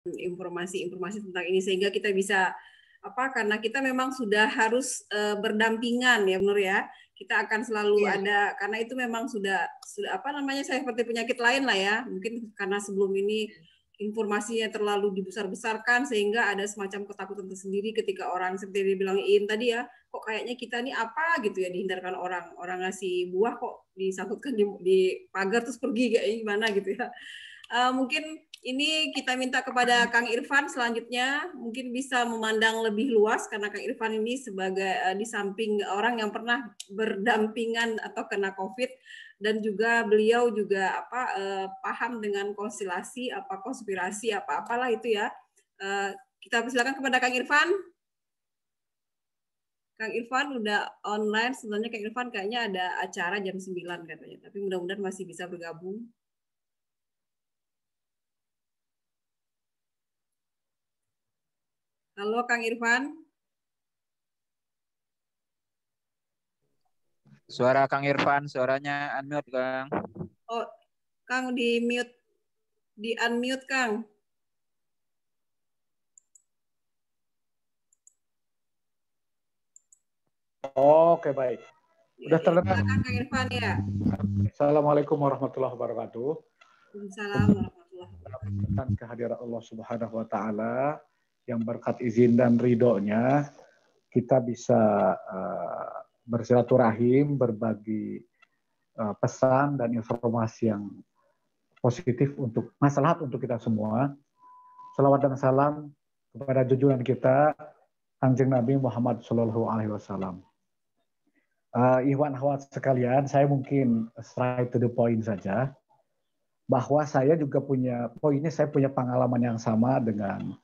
informasi-informasi tentang ini sehingga kita bisa karena kita memang sudah harus berdampingan ya Nur ya. Kita akan selalu ada karena itu memang sudah saya seperti penyakit lain lah ya. Mungkin karena sebelum ini informasinya terlalu dibesar-besarkan sehingga ada semacam ketakutan tersendiri ketika orang seperti dibilang Iin tadi ya, kok kayaknya kita ini apa gitu ya, dihindarkan orang ngasih buah kok disangkutkan di pagar terus pergi kayak gimana gitu ya. Mungkin ini kita minta kepada Kang Irfan selanjutnya mungkin bisa memandang lebih luas karena Kang Irfan ini sebagai di samping orang yang pernah berdampingan atau kena COVID dan juga beliau juga paham dengan konspirasi apalah itu ya. Kita persilakan kepada Kang Irfan. Kang Irfan udah online, sebenarnya Kang Irfan kayaknya ada acara jam 9 katanya, tapi mudah-mudahan masih bisa bergabung. Halo Kang Irfan. Suara Kang Irfan, suaranya unmute Kang. Oh, Kang di mute, di unmute Kang. Oke, baik. Udah terdengar? Silakan Kang Irfan ya. Assalamualaikum warahmatullahi wabarakatuh. Waalaikumsalam warahmatullahi wabarakatuh. Dan kehadiran Allah Subhanahu wa taala yang berkat izin dan ridhonya kita bisa bersilaturahim, berbagi pesan dan informasi yang positif untuk maslahat untuk kita semua. Salawat dan salam kepada junjungan kita Kanjeng Nabi Muhammad Shallallahu Alaihi Wasallam. Ikhwan akhwat sekalian, saya mungkin straight to the point saja. Bahwa saya juga punya saya punya pengalaman yang sama dengan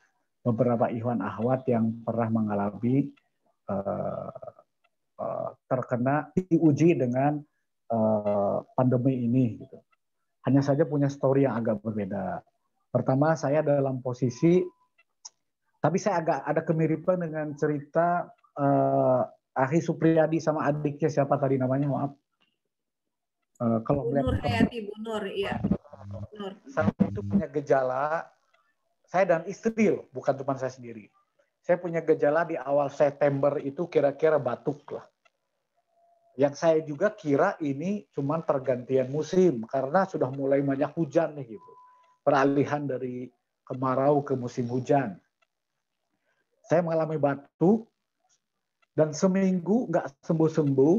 beberapa ikhwan akhwat yang pernah mengalami terkena diuji dengan pandemi ini gitu. Hanya saja punya story yang agak berbeda. Pertama, saya dalam posisi tapi saya agak ada kemiripan dengan cerita Akhi Supriyadi sama adiknya, siapa tadi namanya, maaf. Kalau Bu Nur Hayati, Bu Nur, iya. Nur. Saya itu punya gejala, saya dan istri loh, bukan cuma saya sendiri. Saya punya gejala di awal September itu kira-kira batuk lah. Yang saya juga kira ini cuma pergantian musim karena sudah mulai banyak hujan nih gitu. Peralihan dari kemarau ke musim hujan. Saya mengalami batuk dan seminggu nggak sembuh-sembuh,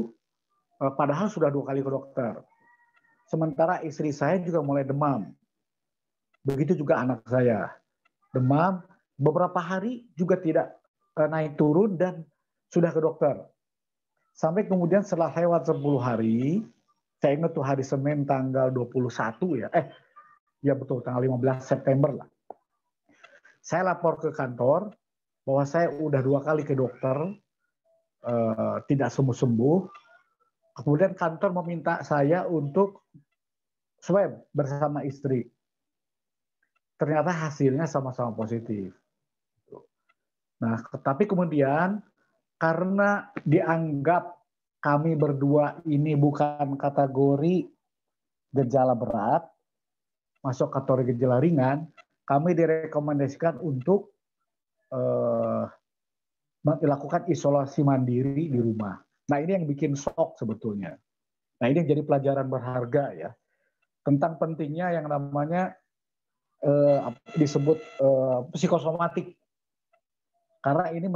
padahal sudah 2 kali ke dokter. Sementara istri saya juga mulai demam. Begitu juga anak saya. Demam, beberapa hari juga tidak naik turun dan sudah ke dokter. Sampai kemudian setelah lewat 10 hari, saya ingat tuh hari Senin tanggal 21 ya. Ya betul, tanggal 15 September lah. Saya lapor ke kantor bahwa saya udah 2 kali ke dokter, tidak sembuh-sembuh. Kemudian kantor meminta saya untuk swab bersama istri. Ternyata hasilnya sama-sama positif. Nah, tapi kemudian karena dianggap kami berdua ini bukan kategori gejala berat, masuk kategori gejala ringan, kami direkomendasikan untuk melakukan isolasi mandiri di rumah. Nah, ini yang bikin shock sebetulnya. Nah, ini yang jadi pelajaran berharga ya. Tentang pentingnya yang namanya disebut psikosomatik. Karena ini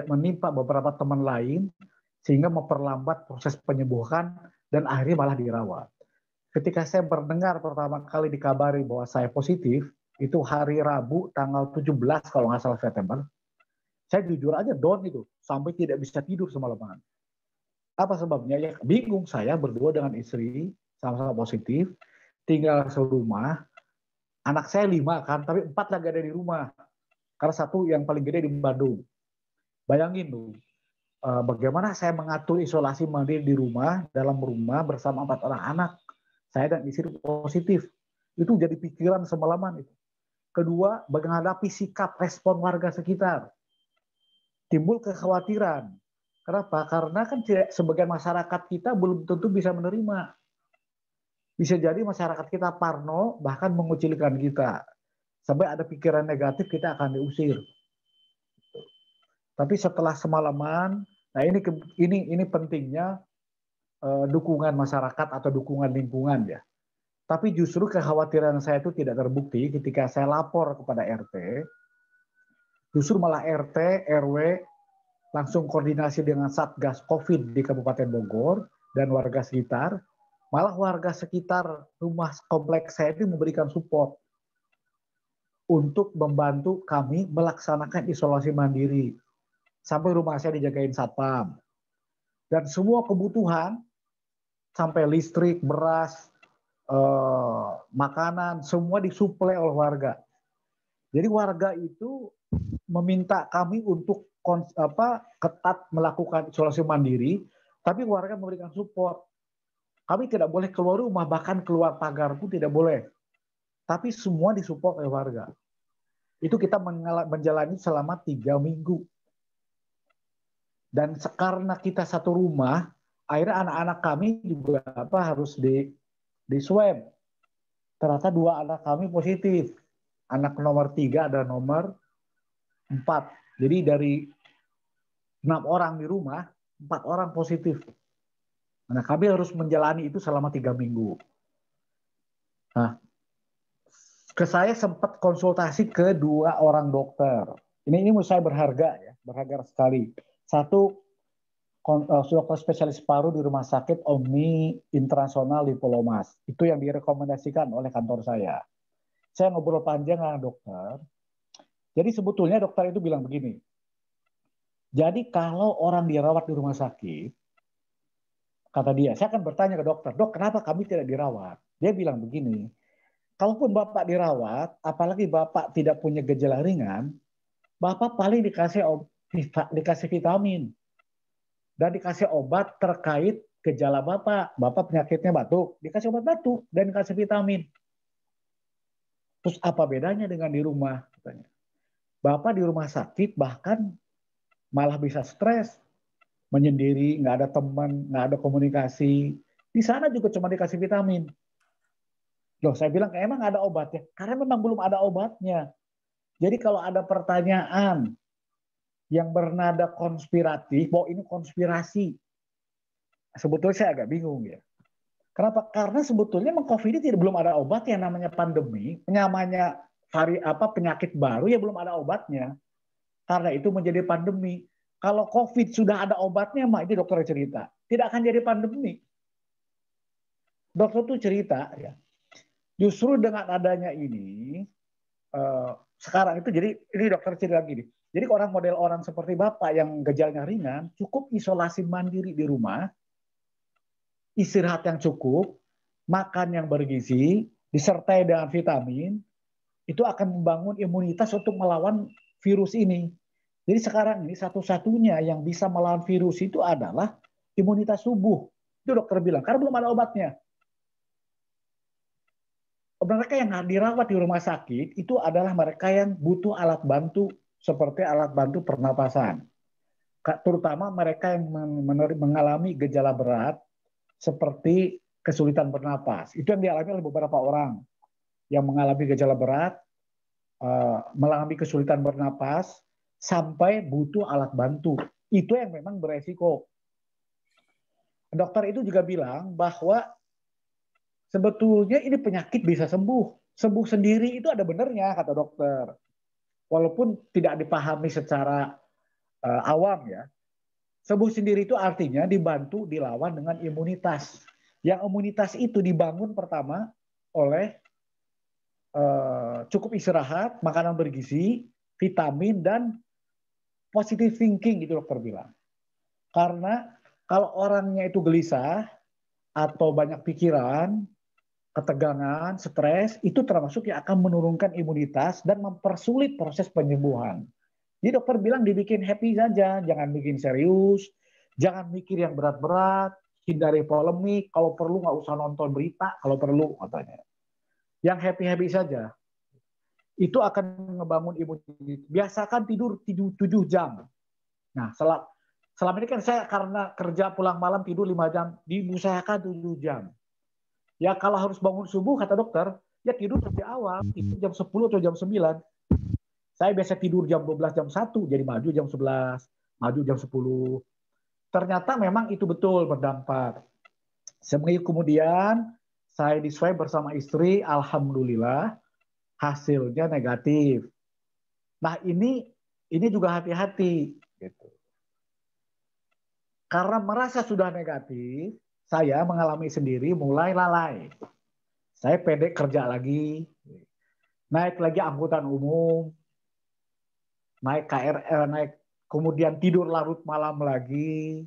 menimpa beberapa teman lain sehingga memperlambat proses penyembuhan dan akhirnya malah dirawat. Ketika saya mendengar pertama kali dikabari bahwa saya positif, itu hari Rabu tanggal 17 kalau nggak salah September, saya jujur aja down itu, sampai tidak bisa tidur semalaman. Apa sebabnya? Ya bingung, saya berdua dengan istri, sama-sama positif, tinggal serumah, anak saya 5 kan, tapi 4 lagi ada di rumah. Karena 1 yang paling gede di Bandung. Bayangin tuh, bagaimana saya mengatur isolasi mandiri di rumah, dalam rumah bersama 4 orang anak. Saya dan istri positif. Itu jadi pikiran semalaman itu. Kedua, menghadapi sikap respon warga sekitar. Timbul kekhawatiran. Kenapa? Karena kan sebagian masyarakat kita belum tentu bisa menerima. Bisa jadi masyarakat kita parno, bahkan mengucilkan kita. Sampai ada pikiran negatif kita akan diusir. Tapi setelah semalaman, nah ini pentingnya dukungan masyarakat atau dukungan lingkungan ya. Tapi justru kekhawatiran saya itu tidak terbukti ketika saya lapor kepada RT. Justru malah RT, RW langsung koordinasi dengan Satgas COVID di Kabupaten Bogor dan warga sekitar. Malah warga sekitar rumah kompleks saya itu memberikan support untuk membantu kami melaksanakan isolasi mandiri. Sampai rumah saya dijagain satpam. Dan semua kebutuhan, sampai listrik, beras, makanan, semua disuplai oleh warga. Jadi warga itu meminta kami untuk ketat melakukan isolasi mandiri, tapi warga memberikan support. Kami tidak boleh keluar rumah, bahkan keluar pagar pun tidak boleh. Tapi semua disupport oleh warga. Itu kita menjalani selama 3 minggu. Dan karena kita satu rumah, akhirnya anak-anak kami juga harus di swab. Ternyata 2 anak kami positif. Anak nomor 3 dan nomor 4. Jadi dari 6 orang di rumah, 4 orang positif. Nah, kami harus menjalani itu selama 3 minggu. Nah, saya sempat konsultasi ke 2 orang dokter. Ini menurut saya berharga ya, berharga sekali. Satu, dokter spesialis paru di Rumah Sakit Omni Internasional di Pulau Mas. Itu yang direkomendasikan oleh kantor saya. Saya ngobrol panjang dengan dokter. Jadi sebetulnya dokter itu bilang begini. Jadi kalau orang dirawat di rumah sakit, kata dia, saya akan bertanya ke dokter, dok kenapa kami tidak dirawat? Dia bilang begini, kalaupun Bapak dirawat, apalagi Bapak tidak punya gejala ringan, Bapak paling dikasih vitamin dan dikasih obat terkait gejala Bapak. Bapak penyakitnya batuk, dikasih obat batuk dan dikasih vitamin. Terus apa bedanya dengan di rumah? Katanya. Bapak di rumah sakit bahkan malah bisa stres, menyendiri, nggak ada teman, nggak ada komunikasi. Di sana juga cuma dikasih vitamin. Loh, saya bilang emang ada obatnya? Karena memang belum ada obatnya. Jadi kalau ada pertanyaan yang bernada konspiratif, bahwa ini konspirasi, sebetulnya saya agak bingung ya. Kenapa? Karena sebetulnya COVID ini belum ada obat yang namanya pandemi, namanya penyakit baru ya belum ada obatnya. Karena itu menjadi pandemi. Kalau COVID sudah ada obatnya, mak itu dokter cerita, tidak akan jadi pandemi. Dokter tuh cerita ya. Justru dengan adanya ini, sekarang itu jadi ini dokter cerita gini. Jadi model orang seperti Bapak yang gejalanya ringan, cukup isolasi mandiri di rumah, istirahat yang cukup, makan yang bergizi, disertai dengan vitamin, itu akan membangun imunitas untuk melawan virus ini. Jadi sekarang ini satu-satunya yang bisa melawan virus itu adalah imunitas tubuh. Itu dokter bilang, karena belum ada obatnya. Mereka yang dirawat di rumah sakit itu adalah mereka yang butuh alat bantu seperti alat bantu pernapasan. Terutama mereka yang mengalami gejala berat seperti kesulitan bernapas. Itu yang dialami oleh beberapa orang yang mengalami gejala berat, mengalami kesulitan bernapas, sampai butuh alat bantu. Itu yang memang beresiko. Dokter itu juga bilang bahwa sebetulnya ini penyakit bisa sembuh. Sembuh sendiri itu ada benernya, kata dokter. Walaupun tidak dipahami secara awam ya. Sembuh sendiri itu artinya dibantu dilawan dengan imunitas. Yang imunitas itu dibangun pertama oleh cukup istirahat, makanan bergizi, vitamin, dan positive thinking, itu dokter bilang. Karena kalau orangnya itu gelisah atau banyak pikiran, ketegangan, stres, itu termasuk yang akan menurunkan imunitas dan mempersulit proses penyembuhan. Jadi dokter bilang dibikin happy saja, jangan bikin serius, jangan mikir yang berat-berat, hindari polemik, kalau perlu nggak usah nonton berita, kalau perlu katanya. Yang happy-happy saja. Itu akan ngebangun imunitas. Biasakan tidur 7 jam. Nah, selama ini kan saya karena kerja pulang malam tidur 5 jam, diusahakan 7 jam. Ya kalau harus bangun subuh, kata dokter, dia tidur lebih awal, tidur jam 10 atau jam 9. Saya biasa tidur jam 12, jam 1, jadi maju jam 11, maju jam 10. Ternyata memang itu betul berdampak. Seminggu kemudian, saya di swab bersama istri, alhamdulillah hasilnya negatif. Nah ini juga hati-hati. Gitu. Karena merasa sudah negatif, saya mengalami sendiri mulai lalai. Saya pendek kerja lagi, naik lagi angkutan umum, naik KRL, naik kemudian tidur larut malam lagi,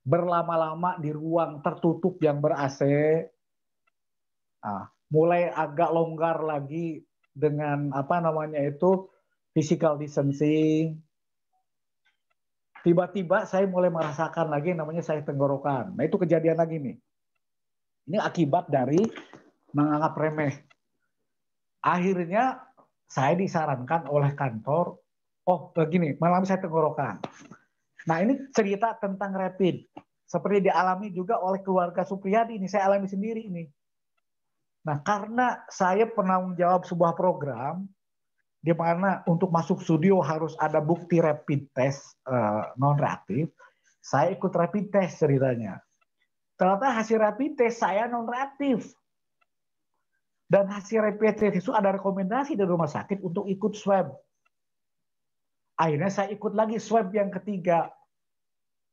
berlama-lama di ruang tertutup yang ber-AC, mulai agak longgar lagi dengan physical distancing. Tiba-tiba saya mulai merasakan lagi namanya saya tenggorokan. Nah itu kejadian lagi nih. Ini akibat dari menganggap remeh. Akhirnya saya disarankan oleh kantor, begini, mengalami saya tenggorokan. Nah ini cerita tentang rapid. Seperti dialami juga oleh keluarga Supriyadi, ini saya alami sendiri ini. Nah karena saya penanggung jawab sebuah program, di mana untuk masuk studio harus ada bukti rapid test non reaktif, saya ikut rapid test ceritanya. Ternyata hasil rapid test saya non reaktif. Dan hasil rapid test itu ada rekomendasi dari rumah sakit untuk ikut swab. Akhirnya saya ikut lagi swab yang ketiga.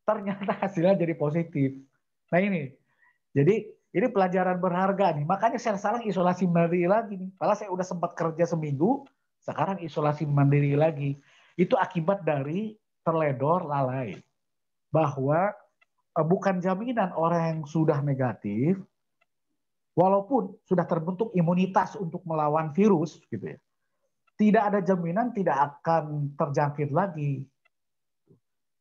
Ternyata hasilnya jadi positif. Nah ini, jadi ini pelajaran berharga nih. Makanya saya sekarang isolasi mandiri lagi nih. Padahal saya udah sempat kerja seminggu, sekarang isolasi mandiri lagi. Itu akibat dari terledor lalai. Bahwa bukan jaminan orang yang sudah negatif, walaupun sudah terbentuk imunitas untuk melawan virus, gitu ya, tidak ada jaminan tidak akan terjangkit lagi.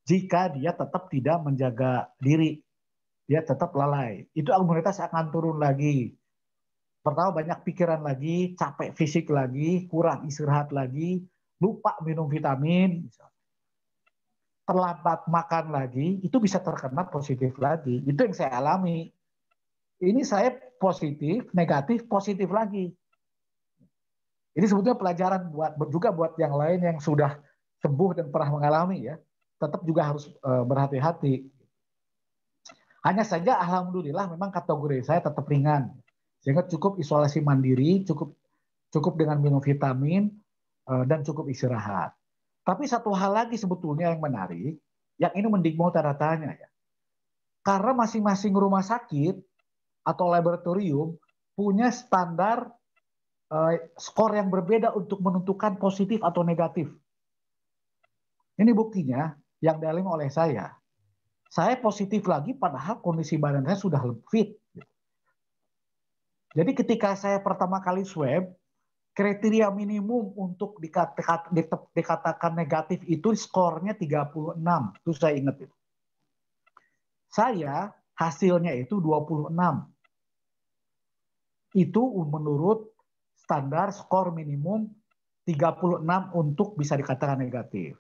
Jika dia tetap tidak menjaga diri, dia tetap lalai. Itu imunitas akan turun lagi. Pertama banyak pikiran lagi, capek fisik lagi, kurang istirahat lagi, lupa minum vitamin, terlambat makan lagi, itu bisa terkena positif lagi. Itu yang saya alami. Ini saya positif, negatif, positif lagi. Ini sebetulnya pelajaran juga buat yang lain yang sudah sembuh dan pernah mengalami ya. Tetap juga harus berhati-hati. Hanya saja alhamdulillah memang kategori saya tetap ringan. Sehingga cukup isolasi mandiri, cukup dengan minum vitamin, dan cukup istirahat. Tapi satu hal lagi sebetulnya yang menarik, yang ini mendigmo tanda tanya ya. Karena masing-masing rumah sakit atau laboratorium punya standar skor yang berbeda untuk menentukan positif atau negatif. Ini buktinya yang dialami oleh saya. Saya positif lagi padahal kondisi badan saya sudah fit. Jadi ketika saya pertama kali swab, kriteria minimum untuk dikatakan negatif itu skornya 36. Itu saya ingat itu. Saya hasilnya itu 26. Itu menurut standar skor minimum 36 untuk bisa dikatakan negatif.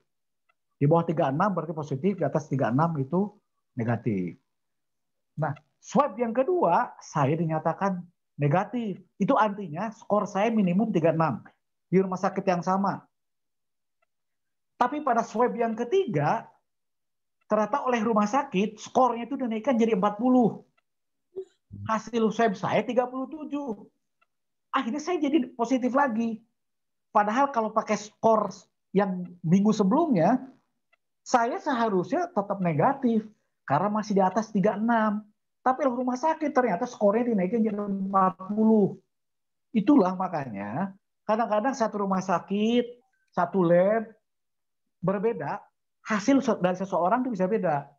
Di bawah 36 berarti positif, di atas 36 itu negatif. Nah, swab yang kedua saya dinyatakan negatif. Itu artinya skor saya minimum 36 di rumah sakit yang sama. Tapi pada swab yang ketiga, ternyata oleh rumah sakit skornya itu dinaikkan jadi 40. Hasil swab saya 37. Akhirnya saya jadi positif lagi. Padahal kalau pakai skor yang minggu sebelumnya, saya seharusnya tetap negatif karena masih di atas 36. Tapi rumah sakit ternyata skornya dinaikin jadi 40. Itulah makanya kadang-kadang satu rumah sakit, satu lab berbeda, hasil dari seseorang itu bisa beda.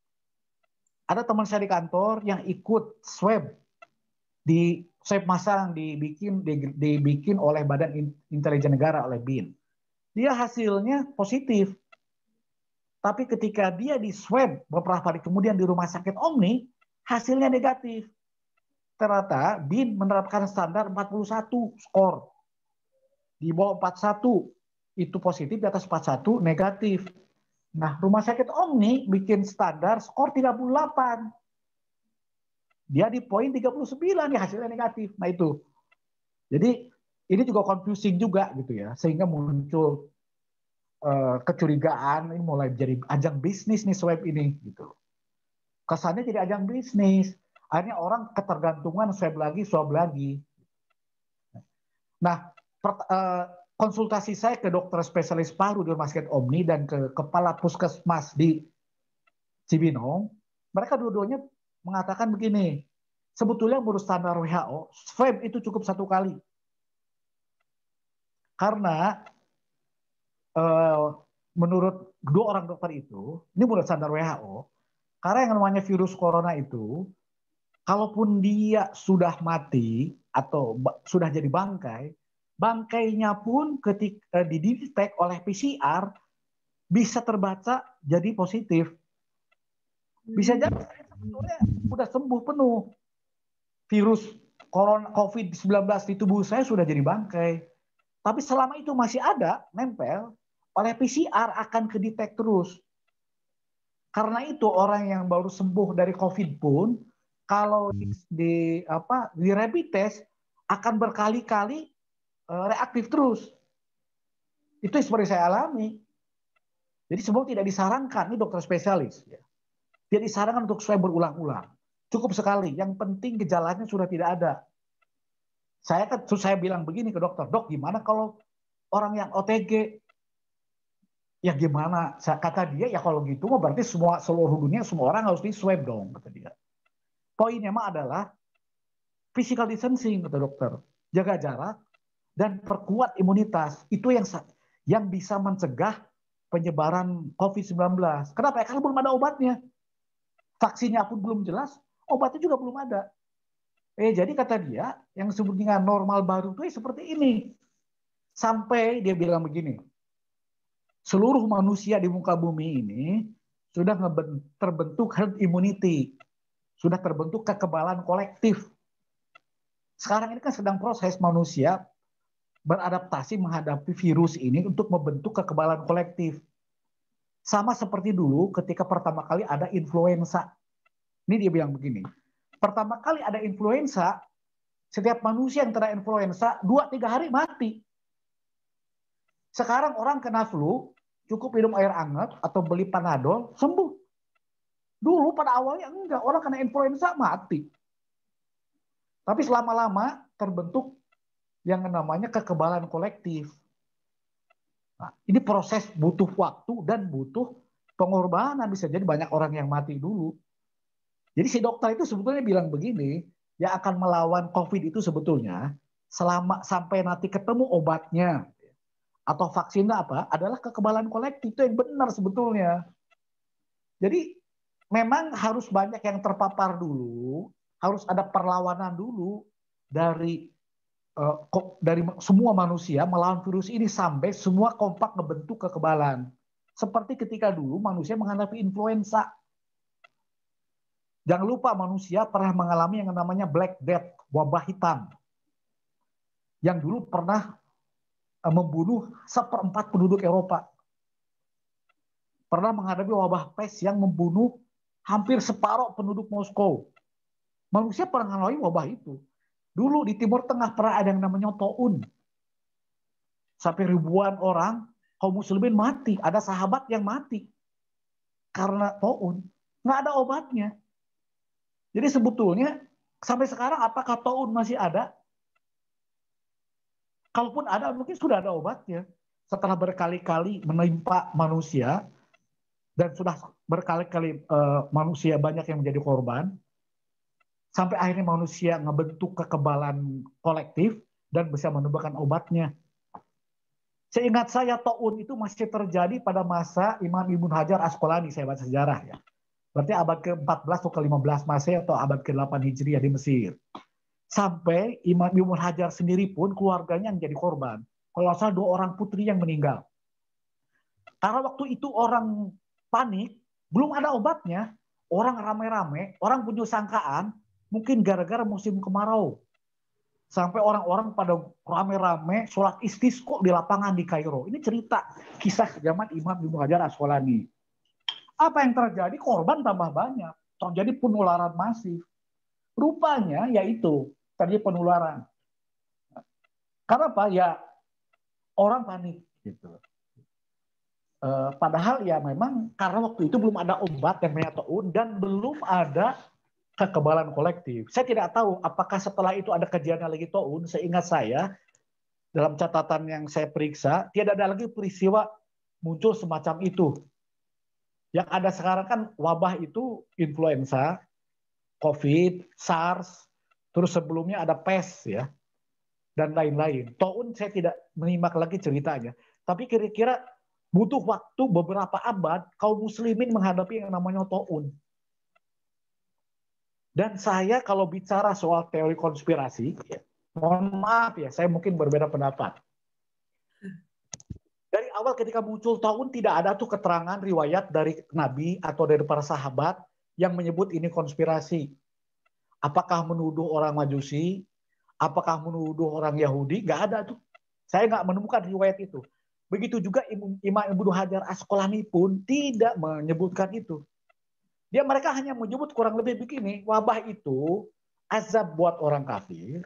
Ada teman saya di kantor yang ikut swab di swab massal yang dibikin oleh Badan Intelijen Negara oleh BIN. Dia hasilnya positif. Tapi ketika dia di swab beberapa hari kemudian di rumah sakit Omni, hasilnya negatif. Ternyata BIN menerapkan standar 41 skor. Di bawah 41 itu positif, di atas 41 negatif. Nah, rumah sakit Omni bikin standar skor 38. Dia di poin 39, ya hasilnya negatif. Nah itu. Jadi ini juga confusing juga gitu ya, sehingga muncul kecurigaan ini mulai jadi ajang bisnis nih swab ini gitu. Kesannya jadi ajang bisnis. Akhirnya orang ketergantungan swab lagi. Nah, konsultasi saya ke dokter spesialis paru di Rumah Sakit Omni dan ke kepala puskesmas di Cibinong, mereka dua-duanya mengatakan begini, sebetulnya menurut standar WHO, swab itu cukup 1 kali. Karena menurut 2 orang dokter itu, ini menurut standar WHO, karena yang namanya virus corona itu, kalaupun dia sudah mati atau sudah jadi bangkai, bangkainya pun ketika didetek oleh PCR bisa terbaca jadi positif. Bisa jadi sebetulnya sudah sembuh penuh. Virus corona COVID-19 di tubuh saya sudah jadi bangkai. Tapi selama itu masih ada, nempel, oleh PCR akan kedetek terus. Karena itu orang yang baru sembuh dari COVID pun, kalau di rapid test akan berkali-kali reaktif terus. Itu seperti saya alami. Jadi sebenarnya tidak disarankan, ini dokter spesialis. Ya. Tidak disarankan untuk swab berulang-ulang. Cukup sekali, yang penting gejalanya sudah tidak ada. Saya bilang begini ke dokter, dok gimana kalau orang yang OTG? Ya gimana? Kata dia, ya kalau gitu berarti seluruh dunia semua orang harus di swab dong, kata dia. Poinnya mah adalah physical distancing, kata dokter. Jaga jarak dan perkuat imunitas. Itu yang bisa mencegah penyebaran COVID-19. Kenapa? Ya, karena belum ada obatnya. Vaksinnya pun belum jelas, obatnya juga belum ada. Jadi kata dia, yang disebut dengan normal baru itu seperti ini. Sampai dia bilang begini, seluruh manusia di muka bumi ini sudah terbentuk herd immunity. Sudah terbentuk kekebalan kolektif. Sekarang ini kan sedang proses manusia beradaptasi menghadapi virus ini untuk membentuk kekebalan kolektif. Sama seperti dulu ketika pertama kali ada influenza. Ini dia bilang begini, pertama kali ada influenza, setiap manusia yang kena influenza 2-3 hari mati. Sekarang orang kena flu, cukup minum air hangat atau beli Panadol, sembuh. Dulu pada awalnya enggak, orang kena influenza mati. Tapi selama-lama terbentuk yang namanya kekebalan kolektif. Nah, ini proses butuh waktu dan butuh pengorbanan. Bisa jadi banyak orang yang mati dulu. Jadi si dokter itu sebetulnya bilang begini, yang akan melawan COVID itu sebetulnya sampai nanti ketemu obatnya atau vaksinnya adalah kekebalan kolektif. Itu yang benar sebetulnya. Jadi memang harus banyak yang terpapar dulu, harus ada perlawanan dulu dari semua manusia melawan virus ini sampai semua kompak membentuk kekebalan. Seperti ketika dulu manusia menghadapi influenza. Jangan lupa manusia pernah mengalami yang namanya Black Death, wabah hitam. Yang dulu pernah membunuh 1/4 penduduk Eropa. Pernah menghadapi wabah pes yang membunuh hampir separuh penduduk Moskow. Manusia pernah mengalami wabah itu. Dulu di Timur Tengah pernah ada yang namanya Taun. Sampai ribuan orang kaum muslimin mati. Ada sahabat yang mati karena Taun. Nggak ada obatnya. Jadi sebetulnya sampai sekarang apakah Taun masih ada? Kalaupun ada mungkin sudah ada obatnya. Setelah berkali-kali menimpa manusia dan sudah berkali-kali manusia banyak yang menjadi korban, sampai akhirnya manusia ngebentuk kekebalan kolektif dan bisa menemukan obatnya. Seingat saya Taun itu masih terjadi pada masa Imam Ibn Hajar Asqalani, saya baca sejarah ya. Berarti abad ke-14 atau ke-15 Masehi atau abad ke-8 Hijriah di Mesir. Sampai Imam Ibn Hajar sendiri pun keluarganya yang jadi korban. Kalau salah 2 orang putri yang meninggal. Karena waktu itu orang panik, belum ada obatnya, orang rame-rame, orang punya sangkaan, mungkin gara-gara musim kemarau. Sampai orang-orang pada rame-rame sholat istisqa di lapangan di Kairo. Ini cerita kisah zaman Imam Ibn Hajar Asqalani. Apa yang terjadi? Korban tambah banyak. Terjadi penularan masif. Rupanya yaitu terjadi penularan. Karena apa? Ya orang panik gitu. Padahal ya memang karena waktu itu belum ada obat yang namanya taun dan belum ada kekebalan kolektif. Saya tidak tahu apakah setelah itu ada kejadian lagi taun. Seingat saya dalam catatan yang saya periksa tidak ada lagi peristiwa muncul semacam itu. Yang ada sekarang kan wabah itu influenza, COVID, SARS, terus sebelumnya ada PES ya dan lain-lain. Taun saya tidak menyimak lagi ceritanya. Tapi kira-kira butuh waktu beberapa abad kaum muslimin menghadapi yang namanya taun. Dan saya kalau bicara soal teori konspirasi, ya, mohon maaf ya, saya mungkin berbeda pendapat. Dari awal ketika muncul taun tidak ada tuh keterangan riwayat dari Nabi atau dari para sahabat yang menyebut ini konspirasi. Apakah menuduh orang Majusi, apakah menuduh orang Yahudi, nggak ada tuh. Saya nggak menemukan riwayat itu. Begitu juga Imam Ibnu Hajar Asqalani pun tidak menyebutkan itu. Mereka hanya menyebut kurang lebih begini, wabah itu azab buat orang kafir,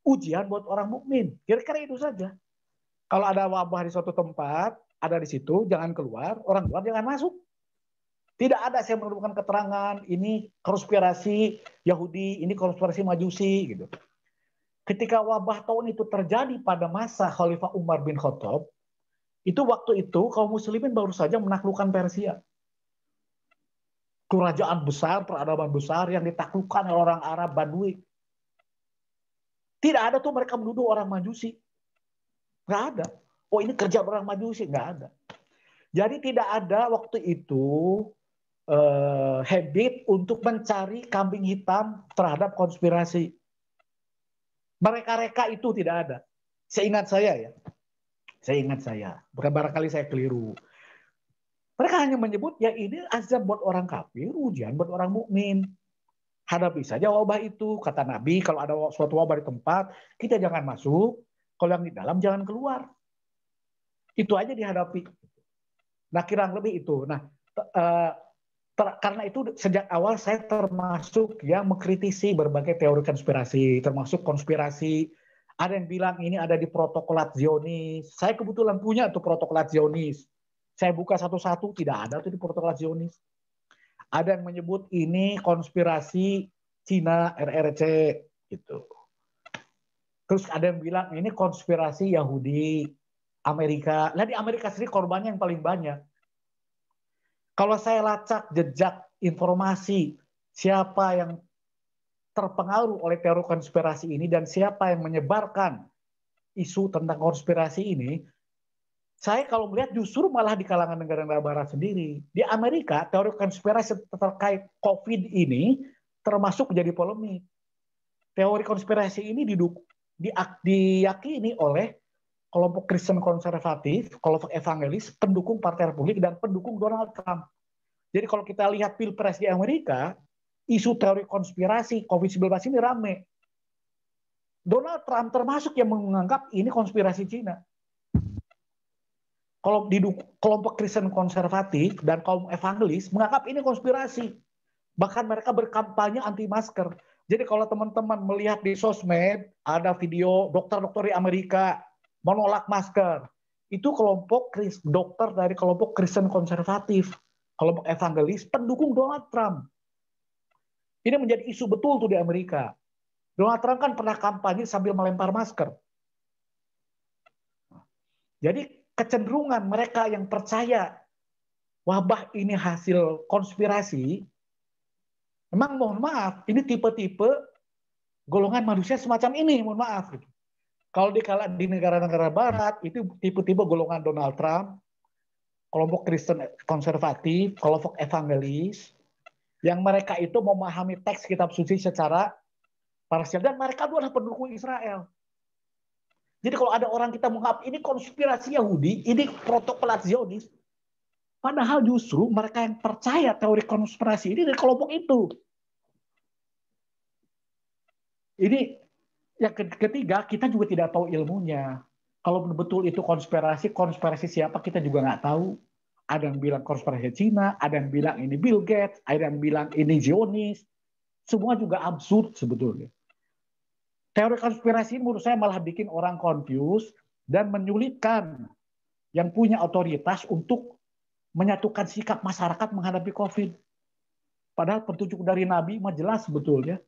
ujian buat orang mukmin. Kira-kira itu saja. Kalau ada wabah di suatu tempat, ada di situ, jangan keluar, orang luar jangan masuk. Tidak ada saya menemukan keterangan ini konspirasi Yahudi, ini konspirasi Majusi gitu. Ketika wabah tahun itu terjadi pada masa Khalifah Umar bin Khattab, itu waktu itu kaum muslimin baru saja menaklukkan Persia. Kerajaan besar, peradaban besar yang ditaklukkan oleh orang Arab Badui. Tidak ada tuh mereka menuduh orang Majusi. Nggak ada. Oh ini kerja orang Majusi. Nggak ada. Jadi tidak ada waktu itu habit untuk mencari kambing hitam terhadap konspirasi. Mereka-reka itu tidak ada. Seingat saya ya. Seingat saya. Bukan barangkali saya keliru. Mereka hanya menyebut ya ini azab buat orang kafir, ujian buat orang mukmin. Hadapi saja wabah itu. Kata Nabi, kalau ada suatu wabah di tempat, kita jangan masuk. Kalau yang di dalam jangan keluar. Itu aja dihadapi. Nah, kurang lebih itu. Nah, karena itu sejak awal saya termasuk yang mengkritisi berbagai teori konspirasi, termasuk konspirasi. Ada yang bilang ini ada di protokolat Zionis. Saya kebetulan punya tuh protokolat Zionis. Saya buka satu-satu, tidak ada tuh di protokolat Zionis. Ada yang menyebut ini konspirasi Cina, RRC, gitu. Terus ada yang bilang ini konspirasi Yahudi, Amerika. Nah di Amerika sendiri korbannya yang paling banyak. Kalau saya lacak jejak informasi siapa yang terpengaruh oleh teori konspirasi ini dan siapa yang menyebarkan isu tentang konspirasi ini, saya kalau melihat justru malah di kalangan negara-negara barat sendiri. Di Amerika, teori konspirasi terkait COVID ini termasuk menjadi polemik. Teori konspirasi ini diyakini oleh kelompok Kristen konservatif, kelompok evangelis, pendukung Partai Republik, dan pendukung Donald Trump. Jadi kalau kita lihat Pilpres di Amerika, isu teori konspirasi COVID-19 ini rame. Donald Trump termasuk yang menganggap ini konspirasi Cina. Kalau di kelompok Kristen konservatif dan kaum evangelis menganggap ini konspirasi. Bahkan mereka berkampanye anti masker. Jadi kalau teman-teman melihat di sosmed ada video dokter-dokter di Amerika menolak masker. Itu kelompok dokter dari kelompok Kristen konservatif, kelompok evangelis pendukung Donald Trump. Ini menjadi isu betul tuh di Amerika. Donald Trump kan pernah kampanye sambil melempar masker. Jadi kecenderungan mereka yang percaya wabah ini hasil konspirasi, memang mohon maaf, ini tipe-tipe golongan manusia semacam ini, mohon maaf. Kalau di negara-negara barat, itu tipe-tipe golongan Donald Trump, kelompok Kristen konservatif, kelompok evangelis, yang mereka itu memahami teks kitab suci secara parsial, dan mereka adalah pendukung Israel. Jadi kalau ada orang kita menganggap ini konspirasi Yahudi, ini protokolat Zionis, padahal justru mereka yang percaya teori konspirasi ini dari kelompok itu. Ini yang ketiga, kita juga tidak tahu ilmunya. Kalau betul itu konspirasi siapa kita juga nggak tahu. Ada yang bilang konspirasi Cina, ada yang bilang ini Bill Gates, ada yang bilang ini Zionis. Semua juga absurd sebetulnya. Teori konspirasi menurut saya malah bikin orang confused dan menyulitkan yang punya otoritas untuk menyatukan sikap masyarakat menghadapi COVID. Padahal petunjuk dari Nabi mah jelas sebetulnya.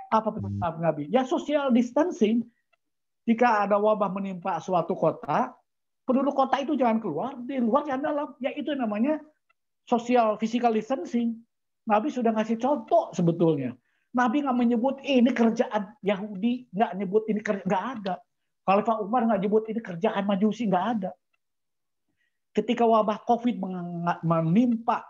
Apa petunjuk Nabi? Ya social distancing. Jika ada wabah menimpa suatu kota, penduduk kota itu jangan keluar, di luar jangan dalam. Ya itu namanya social physical distancing. Nabi sudah ngasih contoh sebetulnya. Nabi nggak menyebut ini kerjaan Yahudi, nggak nyebut ini kerja, nggak ada. Khalifah Umar nggak nyebut ini kerjaan Majusi, nggak ada. Ketika wabah COVID menimpa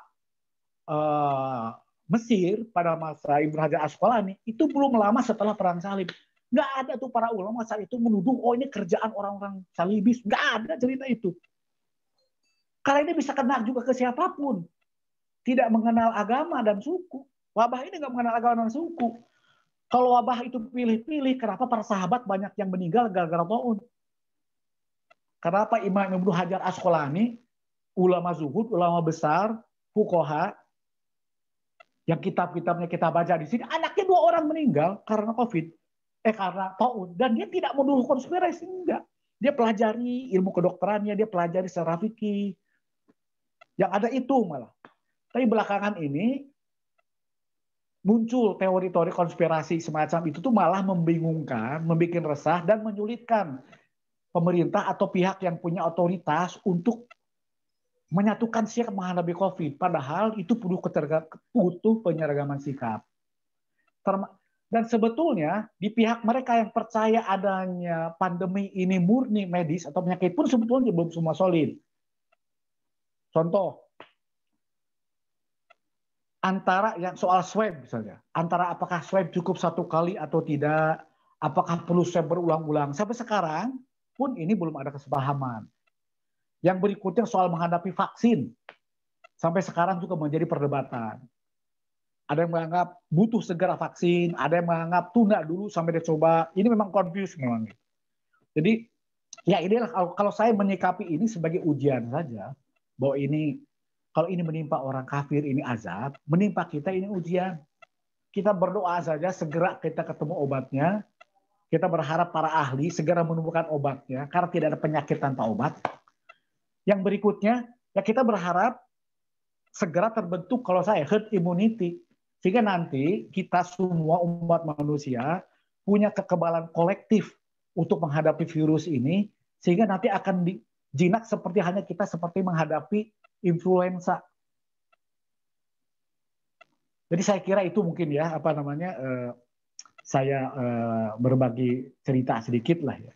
Mesir pada masa Ibnu Hajar Asqalani, itu belum lama setelah perang salib. Nggak ada tuh para ulama saat itu menuduh, oh ini kerjaan orang-orang salibis. Nggak ada cerita itu. Karena ini bisa kena juga ke siapapun. Tidak mengenal agama dan suku. Wabah ini nggak mengenal agama dan suku. Kalau wabah itu pilih-pilih, kenapa para sahabat banyak yang meninggal gara-gara taun? Kenapa Imam Ibnu Hajar Asqalani, ulama zuhud, ulama besar, fuqaha, yang kitab-kitabnya kita baca di sini, anaknya 2 orang meninggal karena COVID, karena taun, dan dia tidak menuduh konspirasi, enggak. Dia pelajari ilmu kedokterannya, dia pelajari secara fikih. Yang ada itu malah. Tapi belakangan ini muncul teori-teori konspirasi semacam itu tuh malah membingungkan, membuat resah dan menyulitkan pemerintah atau pihak yang punya otoritas untuk menyatukan sikap menghadapi COVID. Padahal itu butuh penyeragaman sikap. Dan sebetulnya di pihak mereka yang percaya adanya pandemi ini murni medis atau penyakit pun sebetulnya belum semua solid. Contoh, antara yang soal swab misalnya, antara apakah swab cukup 1 kali atau tidak, apakah perlu swab berulang-ulang, sampai sekarang pun ini belum ada kesepahaman. Yang berikutnya soal menghadapi vaksin, sampai sekarang juga menjadi perdebatan. Ada yang menganggap butuh segera vaksin, ada yang menganggap tunda dulu sampai dicoba. Ini memang confused memang. Jadi ya inilah kalau saya menyikapi ini sebagai ujian saja, bahwa ini kalau ini menimpa orang kafir ini azab, menimpa kita ini ujian. Kita berdoa saja segera kita ketemu obatnya. Kita berharap para ahli segera menemukan obatnya karena tidak ada penyakit tanpa obat. Yang berikutnya ya kita berharap segera terbentuk kalau saya herd immunity sehingga nanti kita semua umat manusia punya kekebalan kolektif untuk menghadapi virus ini sehingga nanti akan jinak seperti hanya kita seperti menghadapi influenza. Jadi saya kira itu mungkin ya saya berbagi cerita sedikit lah ya.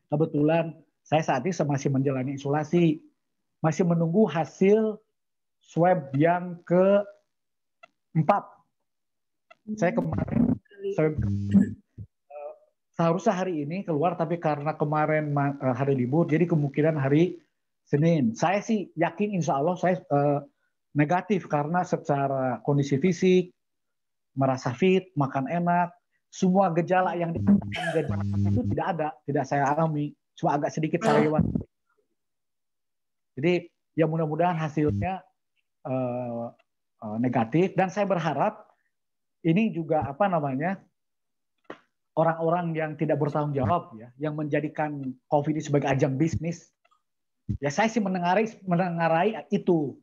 Kebetulan saya saat ini masih menjalani isolasi, masih menunggu hasil swab yang ke-4. Saya kemarin seharusnya hari ini keluar, tapi karena kemarin hari libur, jadi kemungkinan hari Senin. Saya sih yakin insya Allah saya negatif karena secara kondisi fisik, merasa fit, makan enak, semua gejala yang dikatakan gejala itu tidak saya alami, cuma agak sedikit sariawan. Jadi ya mudah-mudahan hasilnya negatif dan saya berharap ini juga orang-orang yang tidak bertanggung jawab ya, yang menjadikan COVID ini sebagai ajang bisnis. Ya saya sih menengarai itu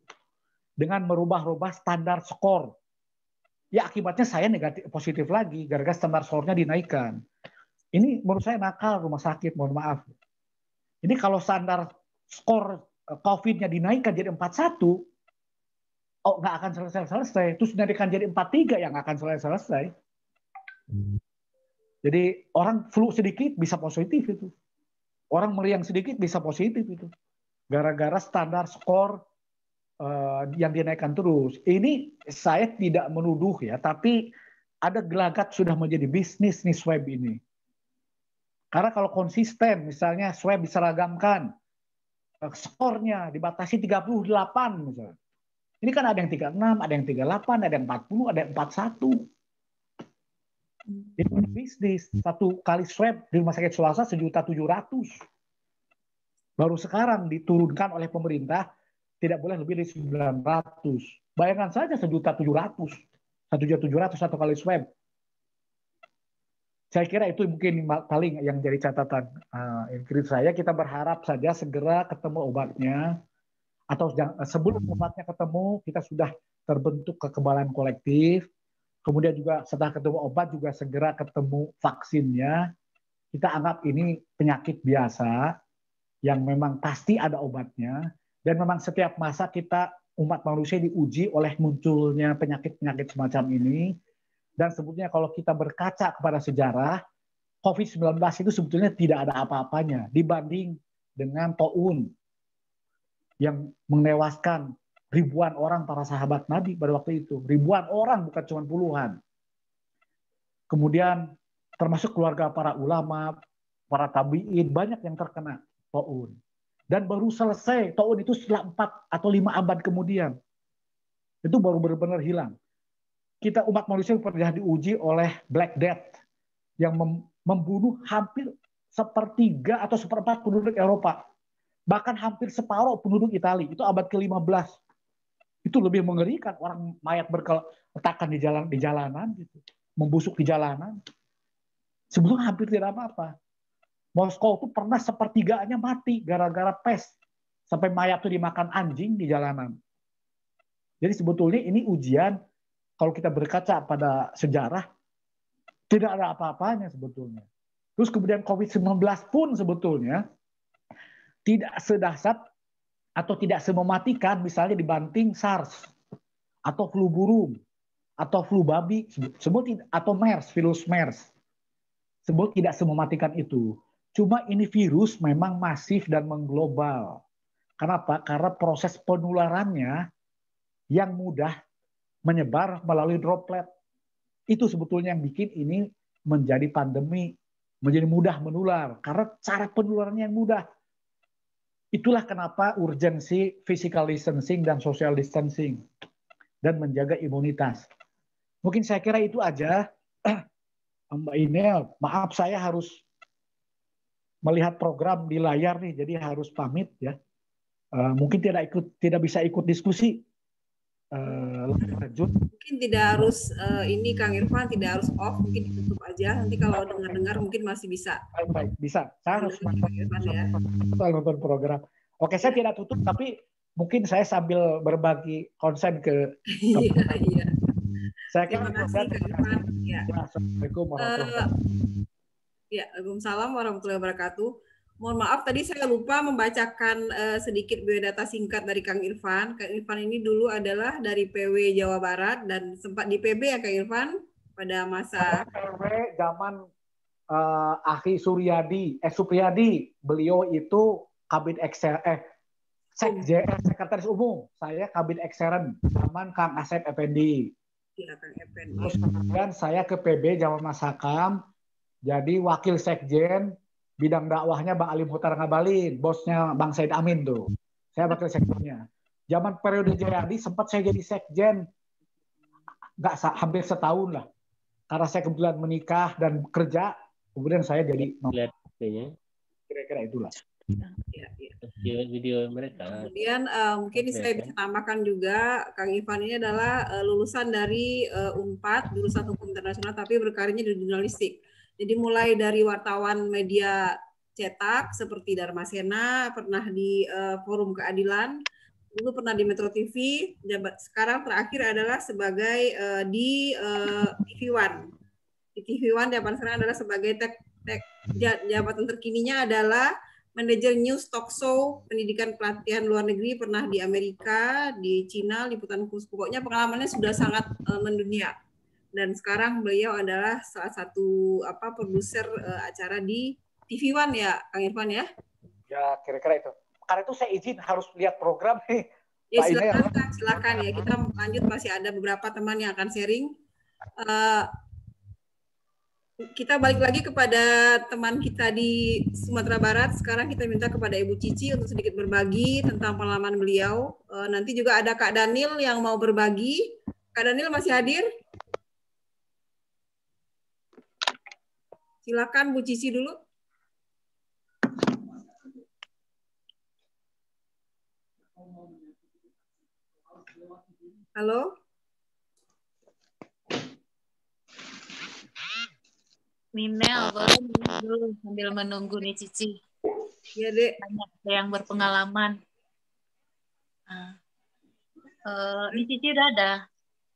dengan merubah-rubah standar skor. Ya akibatnya saya positif lagi gara-gara standar skornya dinaikkan. Ini menurut saya nakal rumah sakit, mohon maaf. Ini kalau standar skor COVID-nya dinaikkan jadi 41, nggak akan selesai. Terus dinaikkan jadi 43 yang akan selesai. Jadi orang flu sedikit bisa positif itu. Orang meriang sedikit bisa positif itu. Gara-gara standar skor yang dinaikkan terus. Ini saya tidak menuduh ya, tapi ada gelagat sudah menjadi bisnis nih swab ini. Karena kalau konsisten, misalnya swab diseragamkan, skornya dibatasi 38 misalnya. Ini kan ada yang 36, ada yang 38, ada yang 40, ada yang 41. Ini bisnis. 1 kali swab di rumah sakit swasta 1.700.000. Baru sekarang diturunkan oleh pemerintah tidak boleh lebih dari 900. Bayangkan saja 1.700.000. 1.700.000 1 kali swab. Saya kira itu mungkin paling yang jadi catatan Ingrid saya. Kita berharap saja segera ketemu obatnya, atau sebelum obatnya ketemu kita sudah terbentuk kekebalan kolektif. Kemudian juga setelah ketemu obat juga segera ketemu vaksinnya. Kita anggap ini penyakit biasa yang memang pasti ada obatnya, dan memang setiap masa kita umat manusia diuji oleh munculnya penyakit-penyakit semacam ini. Dan sebetulnya kalau kita berkaca kepada sejarah, COVID-19 itu sebetulnya tidak ada apa-apanya dibanding dengan taun yang menewaskan ribuan orang para sahabat Nabi pada waktu itu. Ribuan orang, bukan cuma puluhan. Kemudian termasuk keluarga para ulama, para tabi'in, banyak yang terkena taun. Dan baru selesai taun itu setelah 4 atau 5 abad kemudian. Itu baru benar-benar hilang. Kita umat manusia pernah diuji oleh Black Death yang membunuh hampir sepertiga atau seperempat penduduk Eropa. Bahkan hampir separuh penduduk Italia. Itu abad ke-15. Itu lebih mengerikan, orang mayat berkeletakan di jalanan gitu, membusuk di jalanan. Sebelumnya hampir tidak apa-apa. Moskow itu pernah sepertiganya mati gara-gara pes. Sampai mayat itu dimakan anjing di jalanan. Jadi sebetulnya ini ujian, kalau kita berkaca pada sejarah, tidak ada apa-apanya sebetulnya. Terus kemudian COVID-19 pun sebetulnya tidak sedahsyat atau tidak semematikan misalnya dibanding SARS atau flu burung atau flu babi, atau MERS, virus MERS. Sebut tidak semematikan itu. Cuma ini virus memang masif dan mengglobal. Kenapa? Karena proses penularannya yang mudah menyebar melalui droplet. Itu sebetulnya yang bikin ini menjadi pandemi, menjadi mudah menular. Karena cara penularannya yang mudah. Itulah kenapa urgensi physical distancing dan social distancing. Dan menjaga imunitas. Mungkin saya kira itu aja. Mbak Inel, maaf saya harus melihat program di layar nih, jadi harus pamit ya. Mungkin tidak bisa ikut diskusi lanjut. Mungkin tidak harus ini Kang Irfan tidak harus off, mungkin ditutup aja. Nanti kalau dengar-dengar mungkin masih bisa. Baik, bisa. Saya harus ya. nonton program. Oke, saya tidak tutup, tapi mungkin saya sambil berbagi konsen ke Iya. Saya Terima kasih Kang Irfan. Ya. Assalamualaikum warahmatullahi wabarakatuh. Ya, Waalaikumsalam warahmatullahi wabarakatuh. Mohon maaf tadi saya lupa membacakan sedikit biodata singkat dari Kang Irfan. Kang Irfan ini dulu adalah dari PW Jawa Barat dan sempat di PB ya Kang Irfan pada masa PW zaman Akhi Supriyadi. Beliau itu Kabid Sekretaris Umum. Saya Kabid Ekstern zaman Kang Asep Effendi. Ya, Kang Effendi. Terus kemudian saya ke PB Jawa Masakam. Jadi wakil sekjen, bidang dakwahnya Bang Ali Muhtar Ngabalin, bosnya Bang Said Amin tuh. Saya wakil sekjennya. Zaman periode Jayadi sempat saya jadi sekjen, hampir setahun lah. Karena saya kebetulan menikah dan kerja, kemudian saya jadi kira-kira itulah. Ya. Video mereka. Kemudian mungkin saya bisa tambahkan juga, Kang Irfan ini adalah lulusan dari UNPAD, jurusan Hukum Internasional, tapi berkarirnya di jurnalistik. Jadi mulai dari wartawan media cetak seperti Dharma Sena, pernah di Forum Keadilan, dulu pernah di Metro TV, sekarang terakhir adalah sebagai di TV One. Di TV One zaman sekarang adalah sebagai jabatan terkininya adalah manajer news talk show pendidikan pelatihan luar negeri, pernah di Amerika, di Cina, liputan khusus. Pokoknya pengalamannya sudah sangat mendunia. Dan sekarang beliau adalah salah satu produser acara di TV One ya, Kang Irfan ya? Ya, kira-kira itu. Karena itu saya izin harus lihat program nih. Ya silakan ya. Kita lanjut, masih ada beberapa teman yang akan sharing. Kita balik lagi kepada teman kita di Sumatera Barat. Sekarang kita minta kepada Ibu Cici untuk sedikit berbagi tentang pengalaman beliau. Nanti juga ada Kak Daniel yang mau berbagi. Kak Daniel masih hadir? Silakan Bu Cici dulu. Halo? Ninel, boleh dulu sambil menunggu nih Cici. Iya, Dek. Banyak yang berpengalaman. Nah, ini Cici udah ada.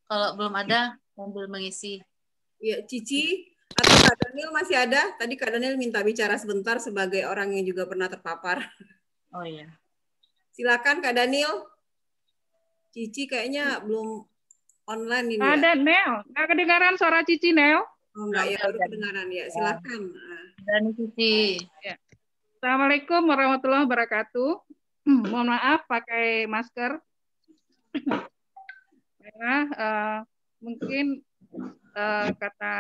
Kalau belum ada, sambil mengisi. Ya, Cici atau Kak Daniel masih ada? Tadi Kak Daniel minta bicara sebentar sebagai orang yang juga pernah terpapar. Oh iya. Silakan Kak Daniel. Cici kayaknya belum online ini ya. Ada Nel, nggak kedengaran suara Cici Nel? Oh enggak ya, baru kedengaran ya. Silakan. Dan Cici. Ya. Assalamualaikum warahmatullahi wabarakatuh. Mohon maaf pakai masker. Karena mungkin kata